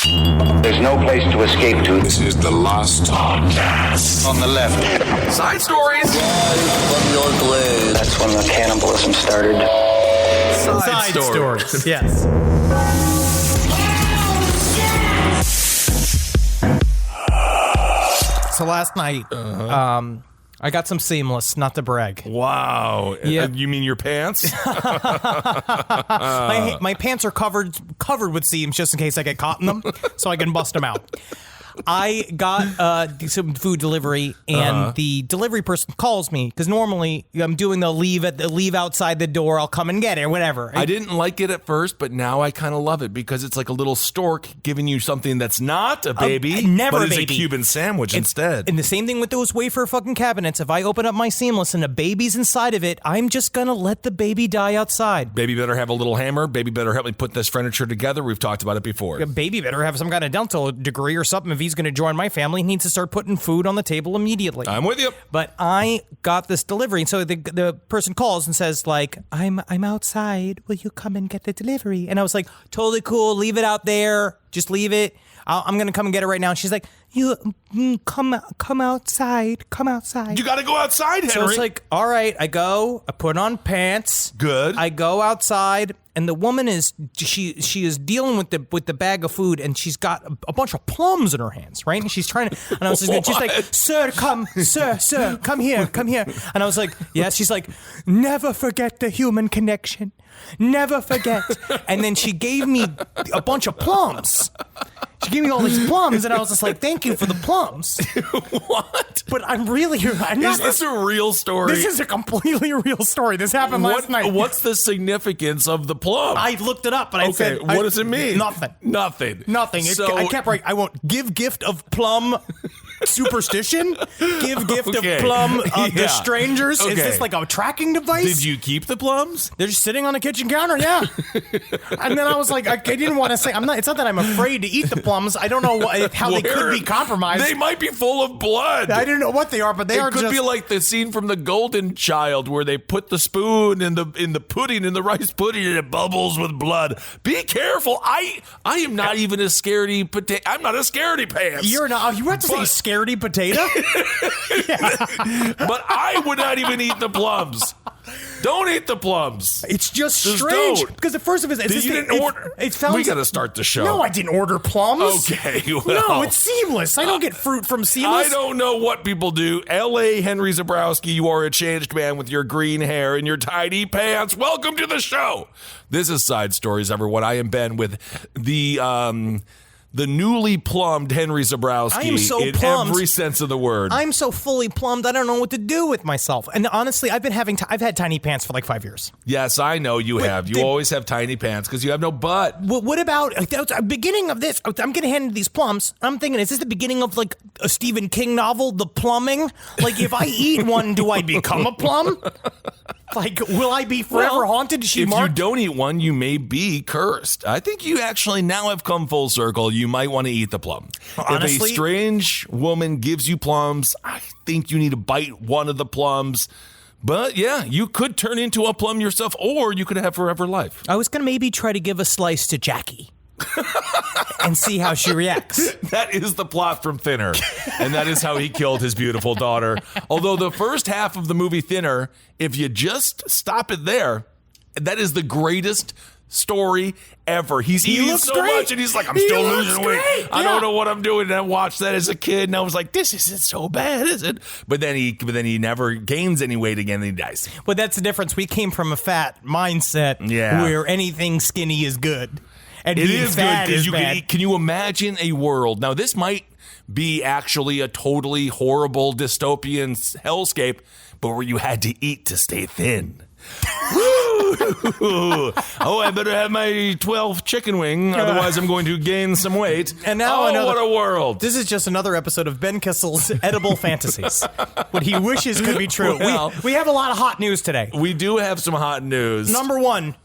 There's no place to escape to. This is the last podcast. On the left. Side stories. From your blade. That's when the cannibalism started. Side stories. Yes. So last night, I got some seamless, not to brag. Wow. Yep. You mean your pants? My pants are covered with seams just in case I get caught in them, so I can bust them out. I got some food delivery, and the delivery person calls me because normally I'm doing the leave outside the door. I'll come and get it or whatever. I didn't like it at first, but now I kind of love it because it's like a little stork giving you something that's not a baby, never but a it's baby. a Cuban sandwich instead. And the same thing with those wafer fucking cabinets. If I open up my seamless and a baby's inside of it, I'm just gonna let the baby die outside. Baby better have a little hammer. Baby better help me put this furniture together. We've talked about it before. A baby better have some kind of dental degree or something. If he's going to join my family, he needs to start putting food on the table immediately. I'm with you. But I got this delivery, and so the person calls and says, like, I'm outside. Will you come and get the delivery? And I was like, totally cool. Leave it out there. Just leave it. I'm going to come and get it right now. And she's like, you come outside. Come outside. You got to go outside, Henry. So it's like, all right, I go, I put on pants. Good. I go outside, and the woman is, she is dealing with the bag of food, and she's got a bunch of plums in her hands, right? And she's trying to, and I was just, she's like, sir, come here. And I was like, yes. She's like, never forget the human connection. Never forget. And then she gave me a bunch of plums. She gave me all these plums, and I was just like, thank you for the plums. What? But I'm not. Is this a real story? This is a completely real story. This happened last night. What's the significance of the plum? I looked it up, and I said, what does it mean? Nothing. So, I kept right. I won't give gift of plum superstition. Give gift of plum to strangers. Okay. Is this like a tracking device? Did you keep the plums? They're just sitting on the kitchen counter. Yeah. And then I was like, I didn't want to say. It's not that I'm afraid to eat the plums. I don't know how they could be compromised. They might be full of blood. I don't know what they are, but It could be like the scene from The Golden Child where they put the spoon in the pudding, in the rice pudding, and it bubbles with blood. Be careful. I am not even a scaredy potato. I'm not a scaredy pants. You're not. You have to say scaredy potato. But I would not even eat the plums. Don't eat the plums. It's just strange don't. because the first of it, You didn't order. We got to start the show. No, I didn't order plums. Okay, well. No, it's seamless. I don't get fruit from seamless. I don't know what people do. L.A. Henry Zabrowski, you are a changed man with your green hair and your tidy pants. Welcome to the show. This is Side Stories, everyone. I am Ben with the newly plumbed Henry Zabrowski. I am so in plumbed. every sense of the word. I'm so fully plumbed, I don't know what to do with myself. And honestly, I've had tiny pants for like 5 years. Yes, I know you have. You always have tiny pants because you have no butt. What about the beginning of this? I'm getting handed these plums. I'm thinking, is this the beginning of like a Stephen King novel, The Plumbing? Like, if I eat one, do I become a plum? Like, will I be forever haunted? If you don't eat one, you may be cursed. I think you actually now have come full circle. You might want to eat the plum. Honestly, if a strange woman gives you plums, I think you need to bite one of the plums. But yeah, you could turn into a plum yourself, or you could have forever life. I was going to maybe try to give a slice to Jackie. And see how she reacts. That is the plot from Thinner, and that is how he killed his beautiful daughter. Although the first half of the movie Thinner, if you just stop it there, that is the greatest story ever. He's eating so much, and he's like, I'm still losing weight. I don't know what I'm doing. And I watched that as a kid, and I was like, this isn't so bad, is it? But then he never gains any weight again, and he dies. But that's the difference. We came from a fat mindset where anything skinny is good. And it is good because you bad. can you imagine a world? Now, this might be actually a totally horrible dystopian hellscape, but where you had to eat to stay thin. Oh, I better have my 12th chicken wing, otherwise I'm going to gain some weight. And now what a world. This is just another episode of Ben Kissel's edible fantasies. What he wishes could be true. Well, we have a lot of hot news today. We do have some hot news. Number one,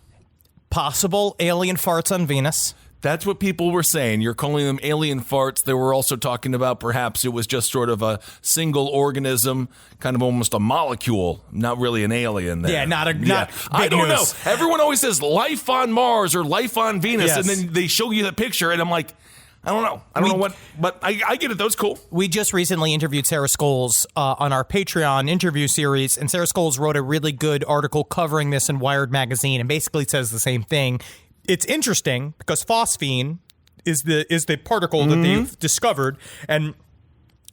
possible alien farts on Venus. That's what people were saying. You're calling them alien farts. They were also talking about perhaps it was just sort of a single organism, kind of almost a molecule, not really an alien there. Yeah, not I don't news. know. Everyone always says life on Mars or life on Venus, Yes. and then they show you the picture, and I'm like, I don't know. I don't know what, but I get it. That was cool. We just recently interviewed Sarah Scholes on our Patreon interview series, and Sarah Scholes wrote a really good article covering this in Wired magazine, and basically says the same thing. It's interesting because phosphine is the particle that they've discovered, and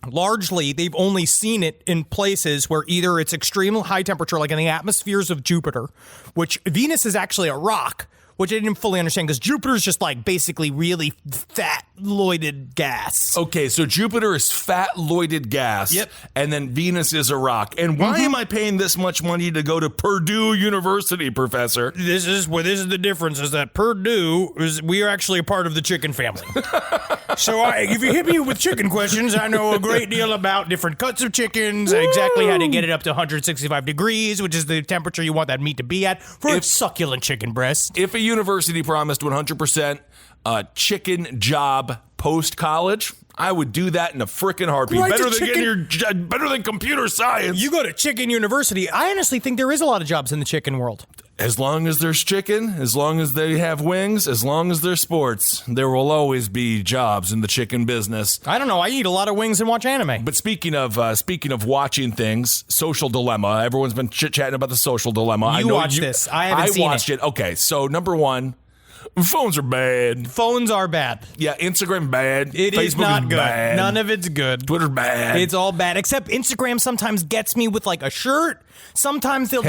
largely they've only seen it in places where either it's extremely high temperature, like in the atmospheres of Jupiter, which Venus is actually a rock, which I didn't fully understand because Jupiter's just like basically really fat-loided gas. Okay, so Jupiter is fat-loided gas. Yep. And then Venus is a rock. And why am I paying this much money to go to Purdue University, Professor? This is the difference is that Purdue we are actually a part of the chicken family. So if you hit me with chicken questions, I know a great deal about different cuts of chickens, exactly how to get it up to 165 degrees, which is the temperature you want that meat to be at for a succulent chicken breast. If a university promised 100% chicken job post-college, I would do that in a frickin' heartbeat. Right, Better than computer science. You go to Chicken University. I honestly think there is a lot of jobs in the chicken world. As long as there's chicken, as long as they have wings, as long as there's sports, there will always be jobs in the chicken business. I don't know. I eat a lot of wings and watch anime. But speaking of watching things, Social Dilemma. Everyone's been chit-chatting about the Social Dilemma. You watched this. I haven't seen it. I watched it. Okay, so number one, phones are bad. Phones are bad. Yeah, Instagram bad. It Facebook is not good. Bad. None of it's good. Twitter's bad. It's all bad. Except Instagram sometimes gets me with like a shirt. Sometimes they'll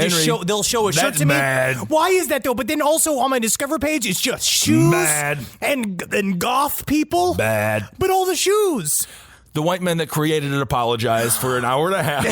show a shirt to me. Bad. Why is that though? But then also on my Discover page, it's just shoes Bad. and goth people. Bad. But all the shoes. The white men that created it apologized for an hour and a half.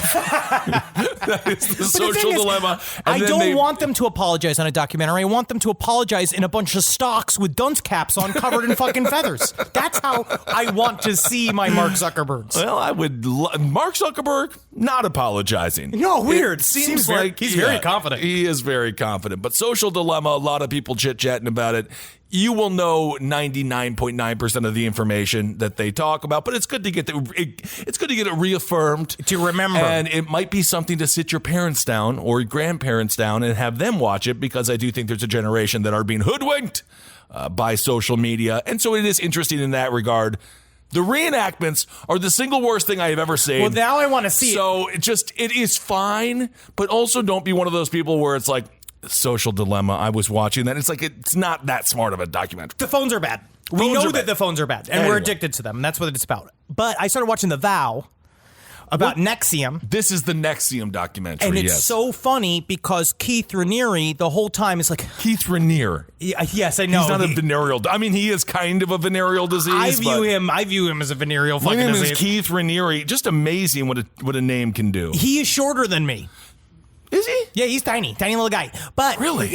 That is the Social Dilemma. I don't want them to apologize on a documentary. I want them to apologize in a bunch of stocks with dunce caps on covered in fucking feathers. That's how I want to see my Mark Zuckerbergs. Well, I would. Mark Zuckerberg not apologizing. No, weird. It seems like he's very confident. He is very confident. But Social Dilemma, a lot of people chit-chatting about it. You will know 99.9% of the information that they talk about, but it's good to get it reaffirmed, to remember, and it might be something to sit your parents down or your grandparents down and have them watch it, because I do think there's a generation that are being hoodwinked by social media, and so it is interesting in that regard. The reenactments are the single worst thing I have ever seen. Well, now I want to see it. So it is fine, but also don't be one of those people where it's like, Social Dilemma, I was watching that. It's like, it's not that smart of a documentary. The phones are bad. We know that the phones are bad, and we're addicted to them, and that's what it's about. But I started watching The Vow about NXIVM. This is the NXIVM documentary, and it's so funny because Keith Raniere the whole time is like... Keith Raniere. Yes, I know. He's not a venereal... I mean, he is kind of a venereal disease, I view him as a venereal fucking disease. My name is Keith Raniere. Just amazing what a name can do. He is shorter than me. Is he? Yeah, he's tiny little guy. But really,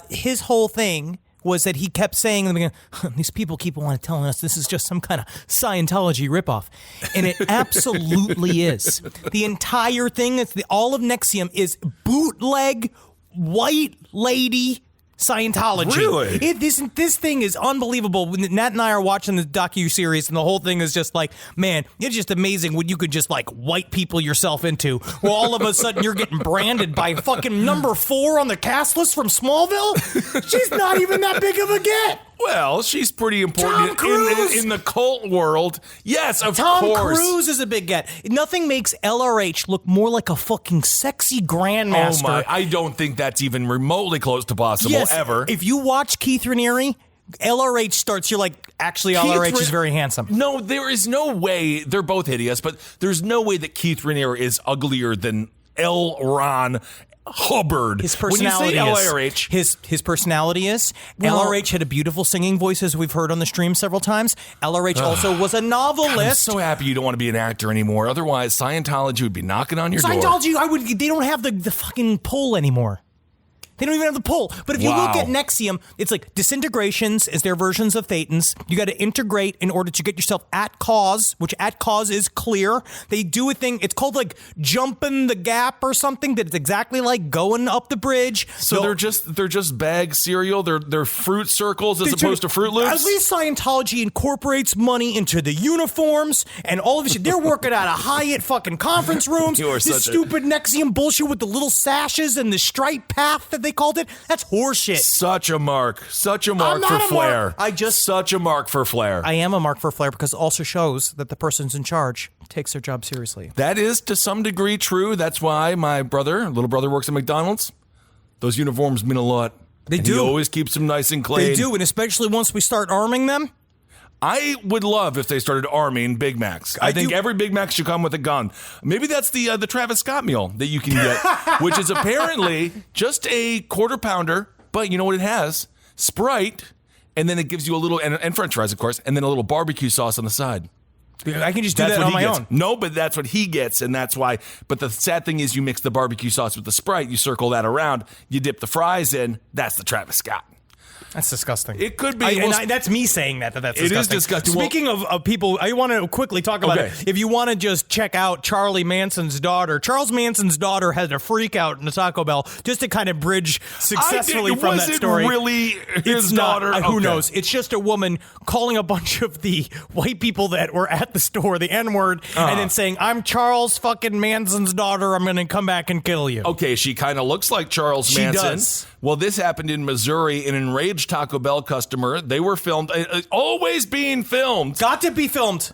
his whole thing was that he kept saying in the beginning, these people keep on telling us this is just some kind of Scientology ripoff, and it absolutely is. The entire thing, all of NXIVM is bootleg white lady Scientology. Really? This thing is unbelievable. Nat and I are watching the docu-series, and the whole thing is just like, man, it's just amazing what you could just like white people yourself into. Well, all of a sudden you're getting branded by fucking number 4 on the cast list from Smallville. She's not even that big of a get. Well, she's pretty important in the cult world. Yes, of course. Tom Cruise is a big get. Nothing makes LRH look more like a fucking sexy grandmaster. Oh my, I don't think that's even remotely close to possible, ever. If you watch Keith Raniere, LRH starts, you're like, actually, LRH is very handsome. No, there is no way. They're both hideous, but there's no way that Keith Raniere is uglier than L. Ron Hubbard. His personality when you say LRH, his personality is LRH had a beautiful singing voice, as we've heard on the stream several times. LRH also was a novelist. God, I'm so happy you don't want to be an actor anymore. Otherwise, Scientology would be knocking on your door. Scientology, they don't have the fucking pull anymore. They don't even have the pull. But if you look at NXIVM, it's like disintegrations is their versions of thetans. You got to integrate in order to get yourself at cause, which at cause is clear. They do a thing. It's called like jumping the gap or something. That's exactly like going up the bridge. So they're just bag cereal. They're fruit circles as opposed to Fruit Loops. At least Scientology incorporates money into the uniforms and all of this shit. They're working out of Hyatt fucking conference rooms. This stupid NXIVM bullshit with the little sashes and the stripe path that they called it. That's horseshit. Such a mark I'm for not a flair. mark. Such a mark for flair. I am a mark for flair because it also shows that the person's in charge takes their job seriously. That is to some degree true. That's why my little brother works at McDonald's. Those uniforms mean a lot. They And do. He always keeps them nice and clean. They do, and especially once we start arming them. I would love if they started arming Big Macs. I think every Big Mac should come with a gun. Maybe that's the Travis Scott meal that you can get, which is apparently just a quarter pounder, but you know what it has? Sprite, and then it gives you a little, and French fries, of course, and then a little barbecue sauce on the side. I can just do That's that what on he my gets. own. No, but that's what he gets, and that's why. But the sad thing is, you mix the barbecue sauce with the Sprite, you circle that around, you dip the fries in. That's the Travis Scott. That's disgusting. It could be. That's me saying that's disgusting. It is disgusting. Speaking of people, I want to quickly talk about it. If you want to just check out Charlie Manson's daughter, Charles Manson's daughter had a freak out in the Taco Bell just to kind of bridge successfully from that story. Was it really his daughter? Who knows? It's just a woman calling a bunch of the white people that were at the store the N-word and then saying, "I'm Charles fucking Manson's daughter. I'm going to come back and kill you." Okay, she kind of looks like Charles Manson. She does. Well, this happened in Missouri. An enraged Taco Bell customer. They were filmed. Always being filmed. Got to be filmed.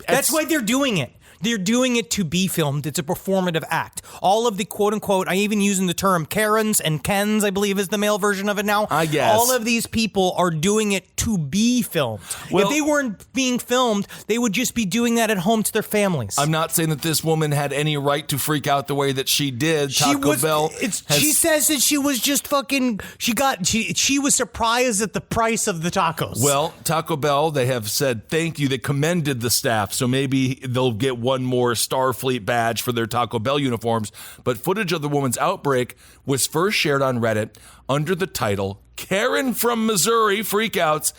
That's why they're doing it. They're doing it to be filmed. It's a performative act. All of the quote-unquote, I even using the term Karens and Kens, I believe is the male version of it now. I guess. All of these people are doing it to be filmed. Well, if they weren't being filmed, they would just be doing that at home to their families. I'm not saying that this woman had any right to freak out the way that she did. Taco Bell. She says that she was just fucking, she was surprised at the price of the tacos. Well, Taco Bell, they have said thank you. They commended the staff, so maybe they'll get one more Starfleet badge for their Taco Bell uniforms. But footage of the woman's outbreak was first shared on Reddit under the title "Karen from Missouri Freakouts,"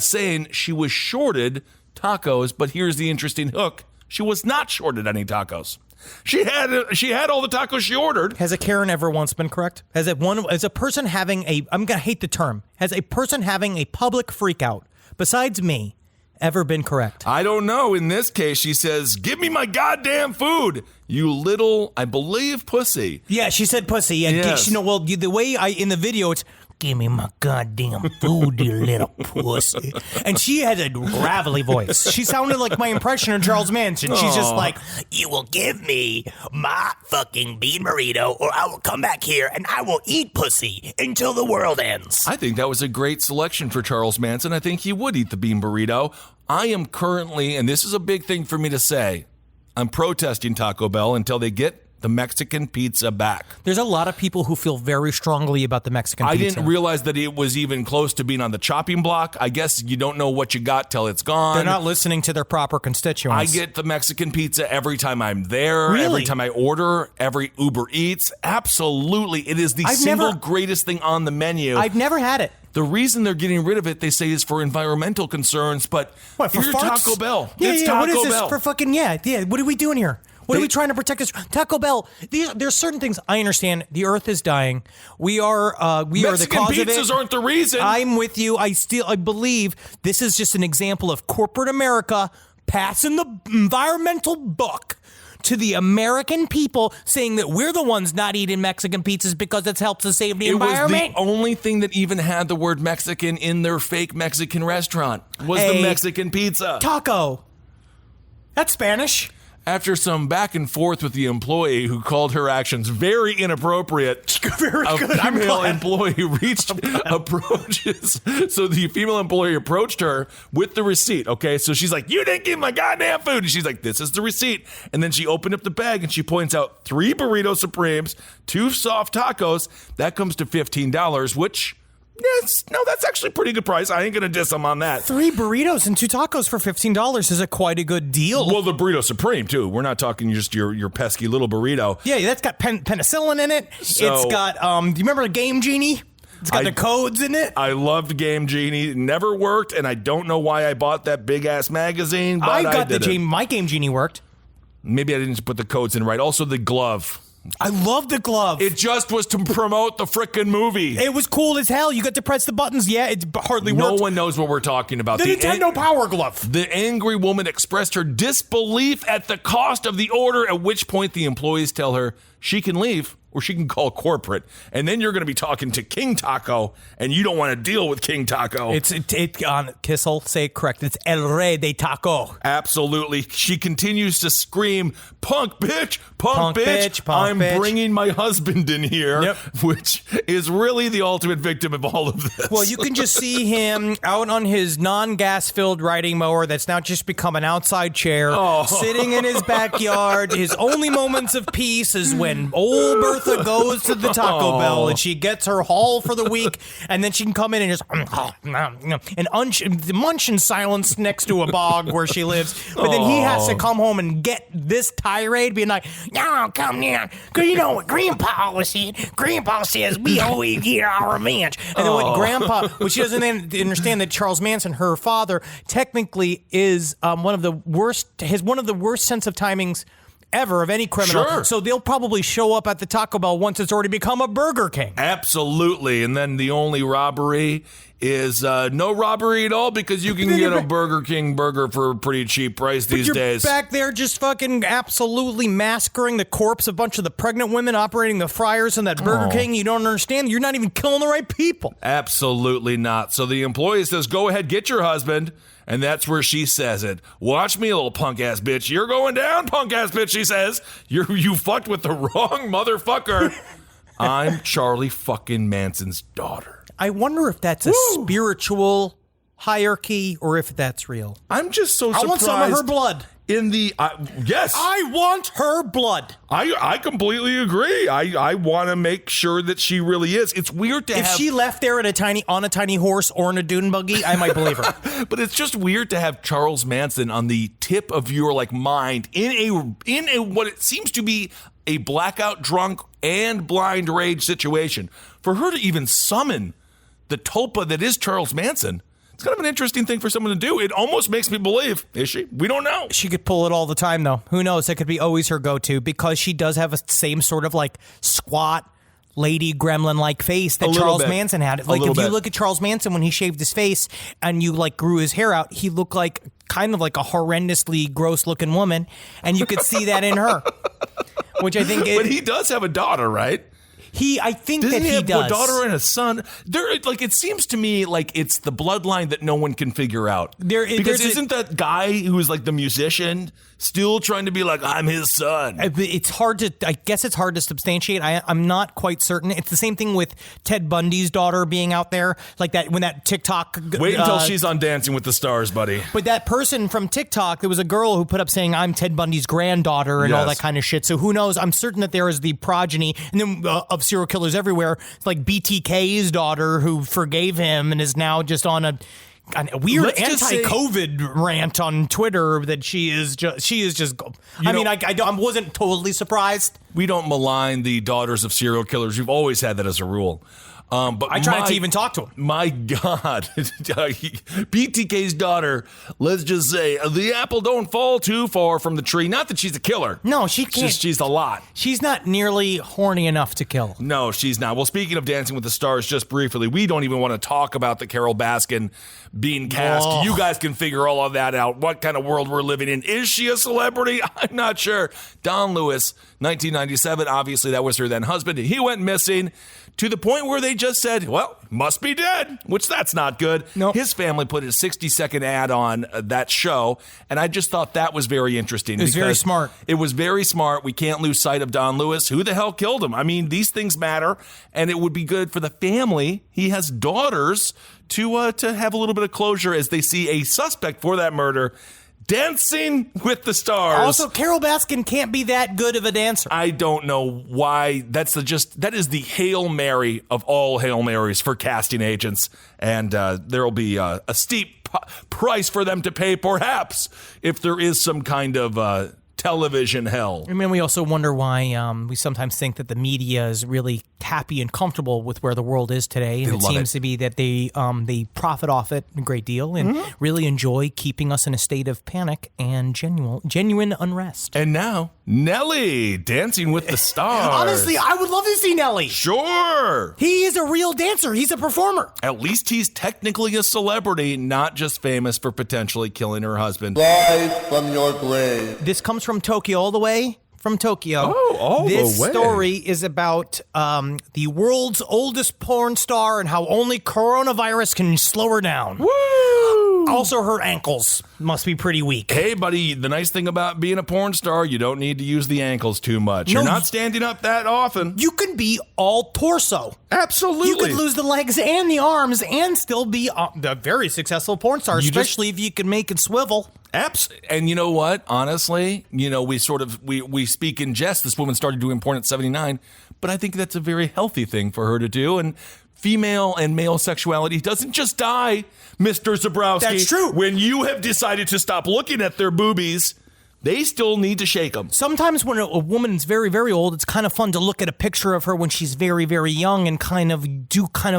saying she was shorted tacos. But here's the interesting hook: she was not shorted any tacos. She had all the tacos she ordered. Has a Karen ever once been correct? Has a person having I'm gonna hate the term. Has a person having a public freakout besides me ever been correct? I don't know. In this case, she says, "Give me my goddamn food, you little," I believe, pussy. Yeah, she said pussy. Yeah, Yes. the way in the video, it's, "Give me my goddamn food, you little pussy." And she had a gravelly voice. She sounded like my impression of Charles Manson. She's just like, "You will give me my fucking bean burrito, or I will come back here and I will eat pussy until the world ends." I think that was a great selection for Charles Manson. I think he would eat the bean burrito. I am currently, and this is a big thing for me to say, I'm protesting Taco Bell until they get the Mexican pizza back. There's a lot of people who feel very strongly about the Mexican pizza. I didn't realize that it was even close to being on the chopping block. I guess you don't know what you got till it's gone. They're not listening to their proper constituents. I get the Mexican pizza every time I'm there, Really? every time I order, every Uber Eats. Absolutely. It is the greatest thing on the menu. I've never had it. The reason they're getting rid of it, they say, is for environmental concerns, but What, for here's farts? Taco Bell. Yeah, It's yeah. Taco What is this Bell. for fucking, yeah. What are we doing here? What are we trying to protect us? Taco Bell. There's certain things I understand. The earth is dying. We are the Mexican cause of it. pizzas aren't the reason. I'm with you. I believe this is just an example of corporate America passing the environmental buck to the American people, saying that we're the ones not eating Mexican pizzas because it helps us save the environment. It was the only thing that even had the word Mexican in their fake Mexican restaurant was the Mexican pizza. Taco. That's Spanish. After some back and forth with the employee who called her actions very inappropriate, Very good. A female employee approaches. So the female employee approached her with the receipt. Okay, so she's like, "You didn't give my goddamn food." And she's like, "This is the receipt." And then she opened up the bag and she points out 3 burrito supremes, 2 soft tacos. That comes to $15, which... Yes, no, that's actually a pretty good price. I ain't gonna diss them on that. 3 burritos and 2 tacos for $15 is quite a good deal. Well, the burrito supreme too. We're not talking just your pesky little burrito. Yeah, that's got penicillin in it. So- It's got do you remember the Game Genie? It's got the codes in it. I loved Game Genie. It never worked, and I don't know why I bought that big ass magazine. But I did my Game Genie worked. Maybe I didn't put the codes in right. Also, the glove. I love the glove. It just was to promote the frickin' movie. It was cool as hell. You got to press the buttons. Yeah, it hardly No worked. one knows what we're talking about. The Nintendo Power Glove. The angry woman expressed her disbelief at the cost of the order, at which point the employees tell her she can leave or she can call corporate, and then you're going to be talking to King Taco, and you don't want to deal with King Taco. It's on Kissel, say it correct. It's El Rey de Taco. Absolutely. She continues to scream, "Punk bitch, punk bitch, punk I'm bitch." bringing my husband in here," Yep. which is really the ultimate victim of all of this. Well, you can just see him out on his non-gas-filled riding mower that's now just become an outside chair, sitting in his backyard. His only moments of peace is when old Bertha goes to the Taco Bell and she gets her haul for the week, and then she can come in and just and munch in silence next to a bog where she lives. But then he has to come home and get this tirade, being like, "No, come here, because you know what Grandpa was saying. Grandpa says we always get our revenge." And then what Grandpa, which she doesn't understand that Charles Manson, her father, technically is one of the worst sense of timings ever of any criminal. Sure. So they'll probably show up at the Taco Bell once it's already become a Burger King. Absolutely. And then the only robbery is no robbery at all, because you can get a Burger King burger for a pretty cheap price these days. Back there just fucking absolutely massacring the corpse of a bunch of the pregnant women operating the fryers in that Burger King. You don't understand. You're not even killing the right people. Absolutely not. So the employee says, "Go ahead, get your husband." And that's where she says it. "Watch me, little punk-ass bitch. You're going down, punk-ass bitch," she says. You fucked with the wrong motherfucker. I'm Charlie fucking Manson's daughter. I wonder if that's a spiritual hierarchy or if that's real. I'm just so surprised. I want some of her blood. Yes. I want her blood. I completely agree. I want to make sure that she really is. It's weird to If have... she left there on a tiny horse or in a dune buggy, I might believe her. But it's just weird to have Charles Manson on the tip of your mind in a what it seems to be a blackout drunk and blind rage situation. For her to even summon the tulpa that is Charles Manson, it's kind of an interesting thing for someone to do. It almost makes me believe, is she? We don't know. She could pull it all the time, though. Who knows? That could be always her go-to, because she does have a same sort of squat lady gremlin-like face that Charles Manson had. If you look at Charles Manson when he shaved his face and you grew his hair out, he looked like kind of like a horrendously gross-looking woman, and you could see that in her. Which I think... But he does have a daughter, right? I think Doesn't that he have does. a daughter and a son. It seems to me like it's the bloodline that no one can figure out. Because isn't that guy who's the musician still trying to be I'm his son? It's hard to, I guess it's hard to substantiate. I'm not quite certain. It's the same thing with Ted Bundy's daughter being out there, when that TikTok. Wait until she's on Dancing with the Stars, buddy. But that person from TikTok, there was a girl who put up saying, "I'm Ted Bundy's granddaughter," and all that kind of shit. So who knows? I'm certain that there is the progeny, and then of serial killers everywhere, like BTK's daughter, who forgave him and is now just on a weird anti-COVID rant on Twitter that she is just. I wasn't totally surprised. We don't malign the daughters of serial killers. We've always had that as a rule. But I try not to even talk to him. My God. BTK's daughter, let's just say, the apple don't fall too far from the tree. Not that she's a killer. No, she can't. She's a lot. She's not nearly horny enough to kill. No, she's not. Well, speaking of Dancing with the Stars, just briefly, we don't even want to talk about the Carol Baskin being cast. Oh. You guys can figure all of that out. What kind of world we're living in. Is she a celebrity? I'm not sure. Don Lewis, 1997, obviously that was her then husband. He went missing to the point where they just said, well, must be dead, which that's not good. Nope. His family put a 60-second ad on that show, and I just thought that was very interesting. It was very smart. It was very smart. We can't lose sight of Don Lewis. Who the hell killed him? I mean, these things matter, and it would be good for the family. He has daughters to have a little bit of closure as they see a suspect for that murder Dancing with the Stars. Also, Carol Baskin can't be that good of a dancer. I don't know why. That is the Hail Mary of all Hail Marys for casting agents. And there will be a steep price for them to pay, perhaps, if there is some kind of television hell. I mean, we also wonder why we sometimes think that the media is really happy and comfortable with where the world is today. And it seems to be that they profit off it a great deal and really enjoy keeping us in a state of panic and genuine unrest. And now, Nelly, Dancing with the Stars. Honestly, I would love to see Nelly. Sure. He is a real dancer. He's a performer. At least he's technically a celebrity, not just famous for potentially killing her husband. Live from your grave. This comes from Tokyo all the way. from Tokyo. Oh, all this the way. story is about the world's oldest porn star and how only coronavirus can slow her down. Woo! Also, her ankles must be pretty weak. Hey, buddy, the nice thing about being a porn star, you don't need to use the ankles too much. No, You're not standing up that often. You can be all torso. Absolutely. You could lose the legs and the arms and still be a very successful porn star, especially if you can make it swivel. And you know what? Honestly, we we speak in jest. This woman started doing porn at 79, but I think that's a very healthy thing for her to do. And female and male sexuality doesn't just die, Mr. Zabrowski. That's true. When you have decided to stop looking at their boobies, they still need to shake them. Sometimes when a woman's very, very old, it's kind of fun to look at a picture of her when she's very, very young and kind of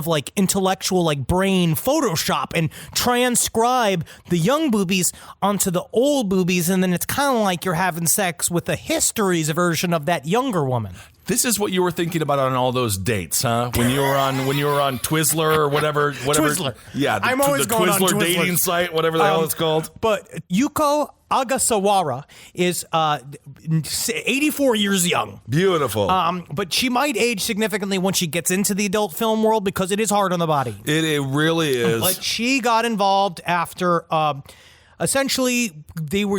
like intellectual, like brain Photoshop and transcribe the young boobies onto the old boobies. And then it's kind of like you're having sex with a history's version of that younger woman. This is what you were thinking about on all those dates, huh? When you were on Twizzler or whatever. Twizzler. Yeah, I'm always the going on Twizzler Twizzler. dating site, whatever the hell it's called. But Yuko Agasawara is 84 years young. Beautiful. But she might age significantly when she gets into the adult film world because it is hard on the body. It really is. But she got involved after essentially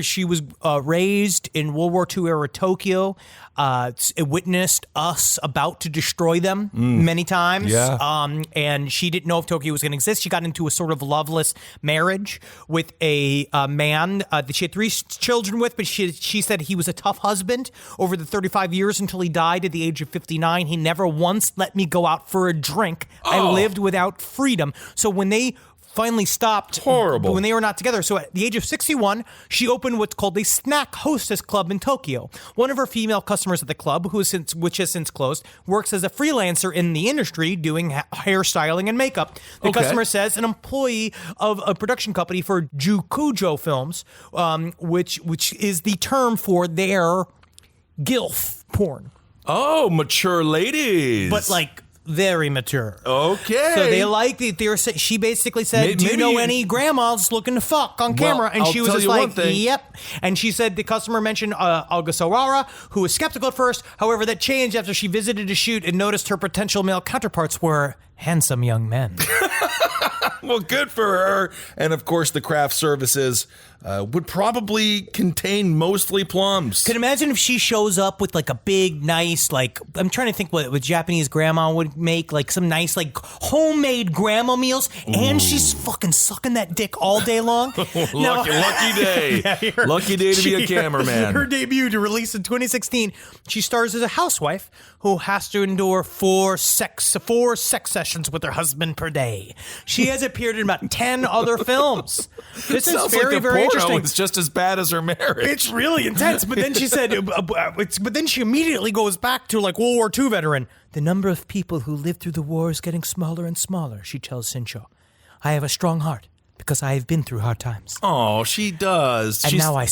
she was raised in World War II era Tokyo. It witnessed us about to destroy them many times. Yeah. And she didn't know if Tokyo was going to exist. She got into a sort of loveless marriage with a man that she had 3 children with, but she said he was a tough husband over the 35 years until he died at the age of 59. He never once let me go out for a drink. I lived without freedom. So when they finally stopped. Horrible. When they were not together. So at the age of 61, she opened what's called a snack hostess club in Tokyo. One of her female customers at the club, which has since closed, works as a freelancer in the industry doing hairstyling and makeup. The customer says an employee of a production company for Jukujo films, which is the term for their GILF porn. Oh, mature ladies. But like very mature. Okay. So they like it. She basically said, do you know any grandmas looking to fuck on camera? And she was just like, yep. And she said the customer mentioned Agasawara, who was skeptical at first. However, that changed after she visited a shoot and noticed her potential male counterparts were handsome young men. Well, good for her. And of course, the craft services would probably contain mostly plums. Can imagine if she shows up with like a big, nice, like, I'm trying to think what Japanese grandma would make, like some nice, like homemade grandma meals, and she's fucking sucking that dick all day long. Lucky day. Yeah, lucky day to be a cameraman. Her debut to release in 2016, she stars as a housewife who has to endure 4 sex sessions with her husband per day. She has appeared in about 10 other films. This is very, very interesting. It's just as bad as her marriage. It's really intense. But then she said, but then she immediately goes back to like World War II veteran. The number of people who lived through the war is getting smaller and smaller, she tells Sincho. I have a strong heart because I have been through hard times. Oh, she does. And now I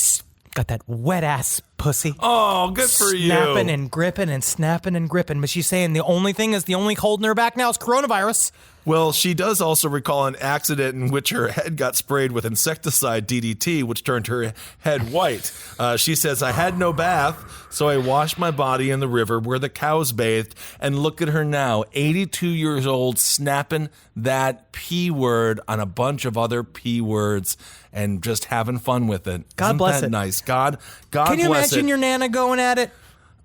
got that wet ass pussy. Oh, good for you. Snapping and gripping and snapping and gripping. But she's saying the only holding her back now is coronavirus. Well, she does also recall an accident in which her head got sprayed with insecticide DDT, which turned her head white. She says, I had no bath, so I washed my body in the river where the cows bathed. And look at her now, 82 years old, snapping that P word on a bunch of other P words and just having fun with it. God bless Isn't that it. nice? God bless it. Can you imagine your Nana going at it?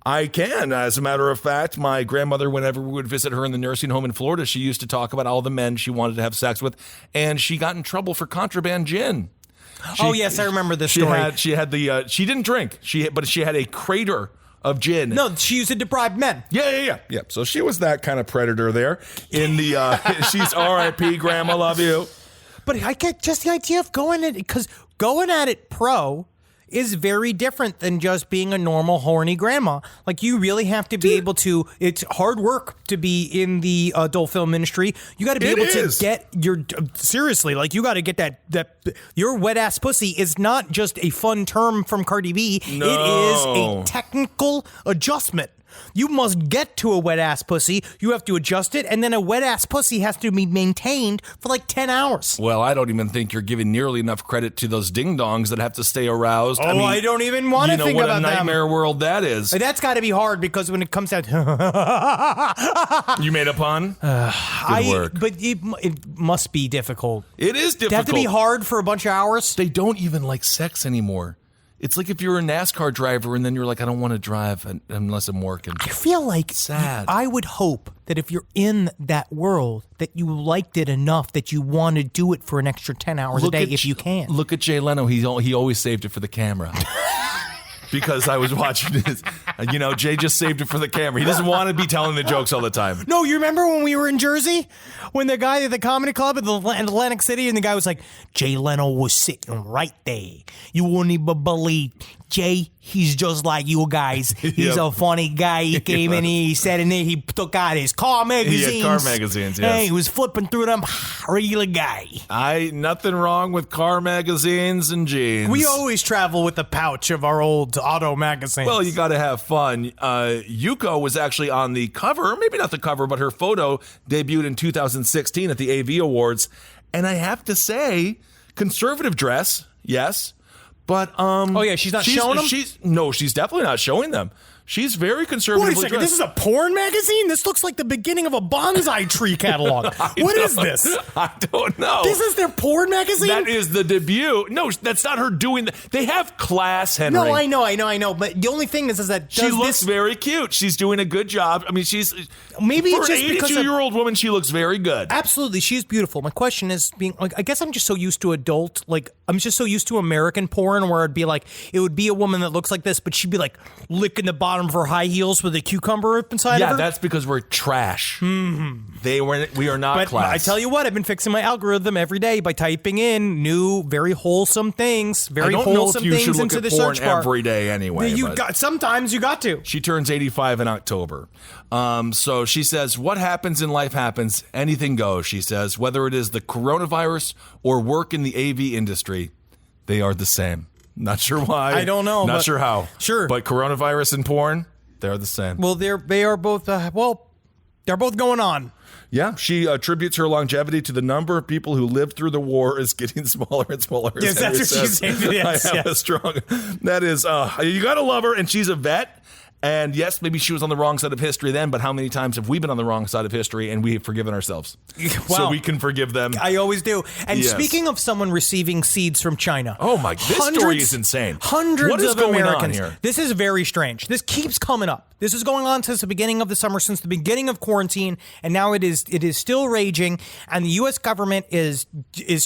I can. As a matter of fact, my grandmother, whenever we would visit her in the nursing home in Florida, she used to talk about all the men she wanted to have sex with, and she got in trouble for contraband gin. Yes, I remember this story. She she didn't drink, but she had a crater of gin. No, she used to deprive men. Yeah. So she was that kind of predator there. In the she's R.I.P. Grandma, love you. But I get just the idea of going at it, because going at it pro is very different than just being a normal horny grandma. Like, you really have to be able to, it's hard work to be in the adult film industry. You got to be able to get your, seriously, like, you got to get that your wet ass pussy is not just a fun term from Cardi B. No. It is a technical adjustment. You must get to a wet ass pussy. You have to adjust it, and then a wet ass pussy has to be maintained for like 10 hours. Well, I don't even think you're giving nearly enough credit to those ding-dongs that have to stay aroused. Oh, I don't even want to think about what a nightmare world that is. That's got to be hard because when it comes out... You made a pun? Good work. But it must be difficult. It is difficult. They have to be hard for a bunch of hours? They don't even like sex anymore. It's like if you're a NASCAR driver and then you're like, I don't want to drive unless I'm working. I feel like sad. I would hope that if you're in that world, that you liked it enough that you want to do it for an extra 10 hours a day if you can. Look at Jay Leno. He always saved it for the camera. Because I was watching this. Jay just saved it for the camera. He doesn't want to be telling the jokes all the time. No, you remember when we were in Jersey? When the guy at the comedy club in Atlantic City, and the guy was like, Jay Leno was sitting right there. You wouldn't even believe. Jay, he's just like you guys. He's a funny guy. He came in here, he sat in there, he took out his car magazines. He had car magazines, yes. Hey, he was flipping through them. Regular guy. Nothing wrong with car magazines and jeans. We always travel with a pouch of our old auto magazines. Well, you got to have fun. Yuko was actually on the cover, maybe not the cover, but her photo debuted in 2016 at the AV Awards. And I have to say, conservative dress, yes. But oh yeah, she's not showing them? She's definitely not showing them. She's very conservatively dressed. Wait a second, this is a porn magazine? This looks like the beginning of a bonsai tree catalog. What is this? I don't know. This is their porn magazine? That is the debut. No, that's not her doing that. They have class, Henry. No, I know. But the only thing is that she looks very cute. She's doing a good job. I mean, she's maybe for it's just an 82-year-old woman, she looks very good. Absolutely, she's beautiful. My question is I guess I'm just so used to I'm just so used to American porn where it would be a woman that looks like this, but she'd be like licking the bottom of her high heels with a cucumber up inside of her. Yeah, that's because we're trash. Mm-hmm. We are not class. I tell you what, I've been fixing my algorithm every day by typing in new, very wholesome things, into the search bar. Every day anyway. Sometimes you got to. She turns 85 in October. So she says, what happens in life happens. Anything goes, she says. Whether it is the coronavirus or work in the AV industry, they are the same. Not sure why. I don't know. Not sure how. Sure. But coronavirus and porn, they're the same. Well, they are both, they're both going on. Yeah, she attributes her longevity to the number of people who lived through the war is getting smaller and smaller. Yes, that's what she's saying. Yes, I have a strong. That is, you gotta love her, and she's a vet. And yes, maybe she was on the wrong side of history then, but how many times have we been on the wrong side of history and we have forgiven ourselves? So we can forgive them. I always do. And speaking of someone receiving seeds from China. Oh my, this story is insane. Hundreds of going Americans. On here? This is very strange. This keeps coming up. This is going on since the beginning of the summer, since the beginning of quarantine, and now it is still raging, and the U.S. government is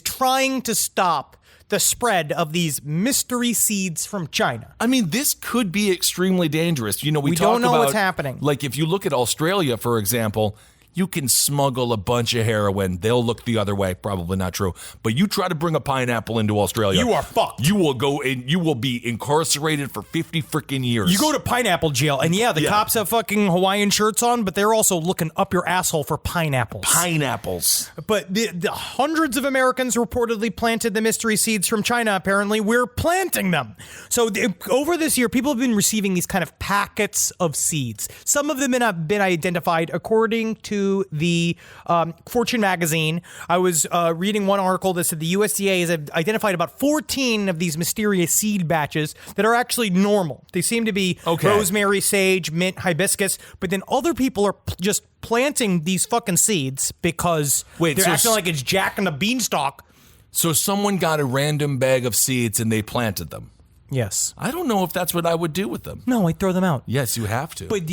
trying to stop the spread of these mystery seeds from China. I mean, this could be extremely dangerous. We don't know what's happening. Like, if you look at Australia, for example, you can smuggle a bunch of heroin. They'll look the other way. Probably not true. But you try to bring a pineapple into Australia. You are fucked. You will go and you will be incarcerated for 50 freaking years. You go to pineapple jail, and the cops have fucking Hawaiian shirts on, but they're also looking up your asshole for pineapples. Pineapples. But the hundreds of Americans reportedly planted the mystery seeds from China. Apparently, we're planting them. So over this year, people have been receiving these kind of packets of seeds. Some of them have been identified according to the Fortune magazine. I was reading one article that said the USDA has identified about 14 of these mysterious seed batches that are actually normal. They seem to be rosemary, sage, mint, hibiscus, but then other people are just planting these fucking seeds because they're acting like it's Jack and the Beanstalk. So someone got a random bag of seeds and they planted them. Yes. I don't know if that's what I would do with them. No, I'd throw them out. Yes, you have to. But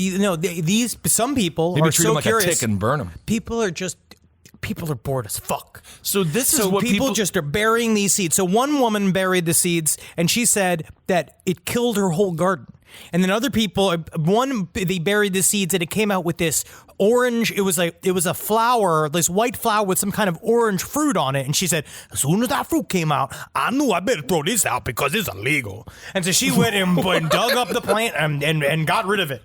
some people maybe are treat so them like curious. A tick and burn them. People are bored as fuck. So this is what people just are burying these seeds. So one woman buried the seeds, and she said that it killed her whole garden. And then other people, they buried the seeds, and it came out with this orange. It was a flower, this white flower with some kind of orange fruit on it. And she said, as soon as that fruit came out, I knew I better throw this out because it's illegal. And so she went and dug up the plant and got rid of it.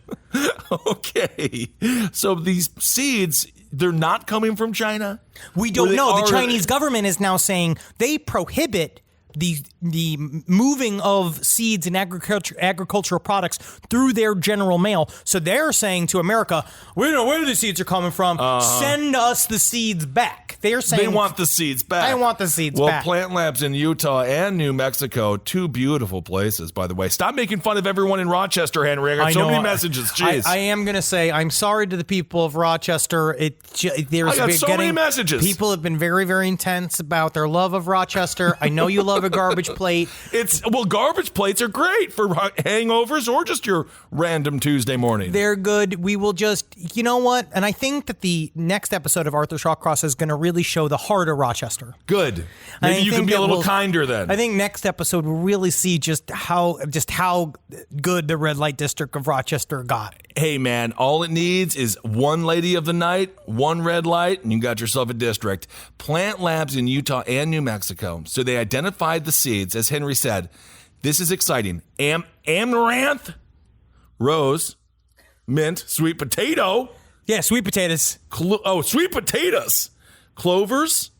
Okay. So these seeds, they're not coming from China? We don't know. The Chinese government is now saying they prohibit the moving of seeds and agricultural products through their general mail. So they're saying to America, we don't know where the seeds are coming from. Send us the seeds back. They're saying They want the seeds back. I want the seeds well, back. Plant labs in Utah and New Mexico, 2 beautiful places, by the way. Stop making fun of everyone in Rochester, Henry. I got so many messages. Jeez. I am going to say I'm sorry to the people of Rochester. I got so many messages. People have been very, very intense about their love of Rochester. I know you love a garbage plate. Garbage plates are great for hangovers or just your random Tuesday morning. They're good. We will just, you know what? And I think that the next episode of Arthur Shawcross is going to really show the heart of Rochester. Good. Maybe you can be a little kinder then. I think next episode we'll really see just how good the red light district of Rochester got. Hey man, all it needs is one lady of the night, one red light, and you got yourself a district. Plant labs in Utah and New Mexico. So they identified the seeds, as Henry said. This is exciting. Amaranth, rose, mint, sweet potato. Yeah, sweet potatoes. Sweet potatoes. Clovers,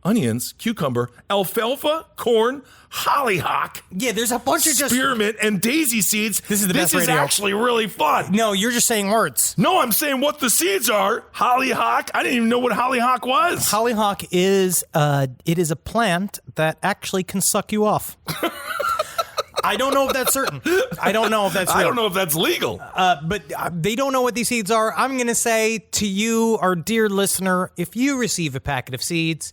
onions, cucumber, alfalfa, corn, hollyhock. Yeah, there's a bunch of just spearmint and daisy seeds. This is the best radio. This is actually really fun. No, you're just saying words. No, I'm saying what the seeds are. Hollyhock. I didn't even know what hollyhock was. Hollyhock is it is a plant that actually can suck you off. I don't know if that's certain. I don't know if that's real. I don't know if that's legal. But they don't know what these seeds are. I'm going to say to you, our dear listener, if you receive a packet of seeds,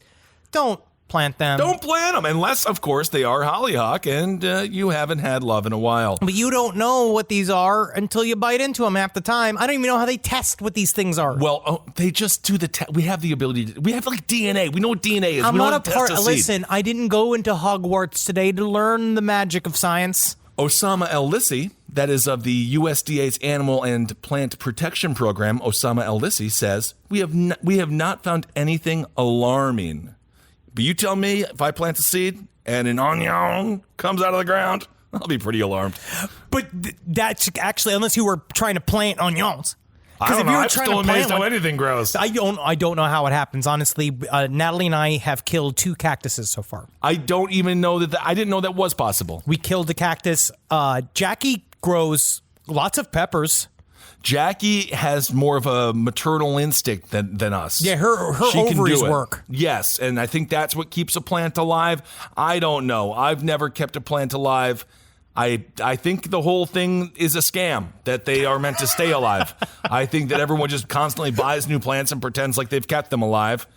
don't plant them. Don't plant them, unless, of course, they are hollyhock and you haven't had love in a while. But you don't know what these are until you bite into them half the time. I don't even know how they test what these things are. Well, they just do the test. We have the ability to. We have like DNA. We know what DNA is. I'm we know not how a to part. test a seed. Listen, I didn't go into Hogwarts today to learn the magic of science. Osama El-Lissi, that is of the USDA's Animal and Plant Protection Program, Osama El-Lissi says, we have not found anything alarming. But you tell me, if I plant a seed and an onion comes out of the ground, I'll be pretty alarmed. But that's actually, unless you were trying to plant onions. I don't if know. you were I'm trying still to plant amazed how anything grows. I don't know how it happens, honestly. Natalie and I have killed 2 cactuses so far. I don't even know that. I didn't know that was possible. We killed a cactus. Jackie grows lots of peppers. Jackie has more of a maternal instinct than us. Yeah, her ovaries work. Yes, and I think that's what keeps a plant alive. I don't know. I've never kept a plant alive. I think the whole thing is a scam, that they are meant to stay alive. I think that everyone just constantly buys new plants and pretends like they've kept them alive.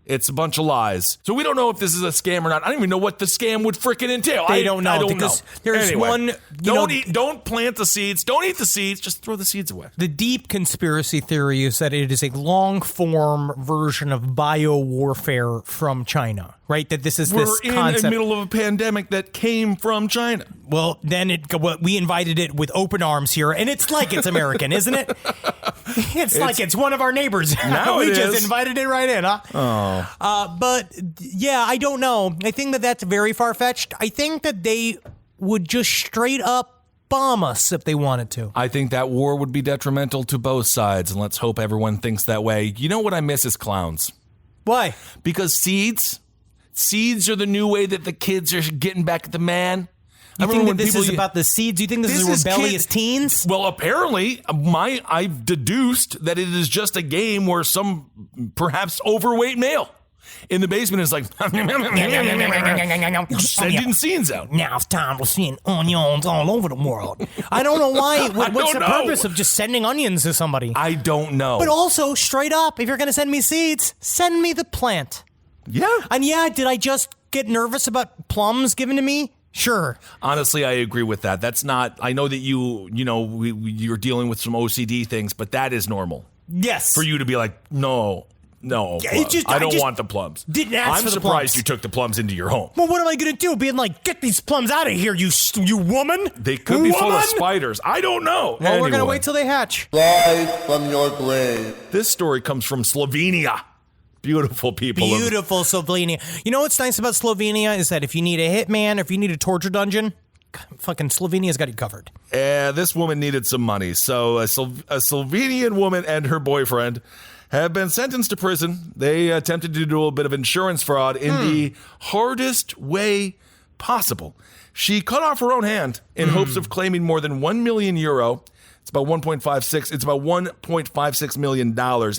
It's a bunch of lies. So we don't know if this is a scam or not. I don't even know what the scam would frickin' entail. They don't know. I don't because know. There's Anyway, one. Don't plant the seeds. Don't eat the seeds. Just throw the seeds away. The deep conspiracy theory is that it is a long form version of bio warfare from China. Right? That this is this concept. We're in the middle of a pandemic that came from China. Well, then we invited it with open arms here, and it's like it's American, isn't it? It's like it's one of our neighbors. Now we it just is. invited it right in, huh? Oh. But yeah, I don't know. I think that's very far-fetched. I think that they would just straight up bomb us if they wanted to. I think that war would be detrimental to both sides, and let's hope everyone thinks that way. You know what I miss is clowns. Why? Because seeds are the new way that the kids are getting back at the man. You think that this is about the seeds? Do you think this is rebellious teens? Well, apparently, I've deduced that it is just a game where some perhaps overweight male in the basement is like sending scenes out. Now it's time to send onions all over the world. I don't know why. What's the purpose of just sending onions to somebody? I don't know. But also, straight up, if you're going to send me seeds, send me the plant. Yeah. And yeah, did I just get nervous about plums given to me? Sure. Honestly, I agree with that. That's not, I know that you're dealing with some OCD things, but that is normal. Yes. For you to be like, no, I don't want the plums. Didn't ask for the plums. I'm surprised you took the plums into your home. Well, what am I going to do? Being like, get these plums out of here, you woman. They could be full of spiders. I don't know. Well, we're going to wait till they hatch. Rise from your grave. This story comes from Slovenia. Beautiful people. Beautiful Slovenia. You know what's nice about Slovenia is that if you need a hitman or if you need a torture dungeon, fucking Slovenia's got you covered. This woman needed some money. So a Slovenian woman and her boyfriend have been sentenced to prison. They attempted to do a bit of insurance fraud in the hardest way possible. She cut off her own hand in hopes of claiming more than €1 million. It's about 1.56. It's about $1.56 million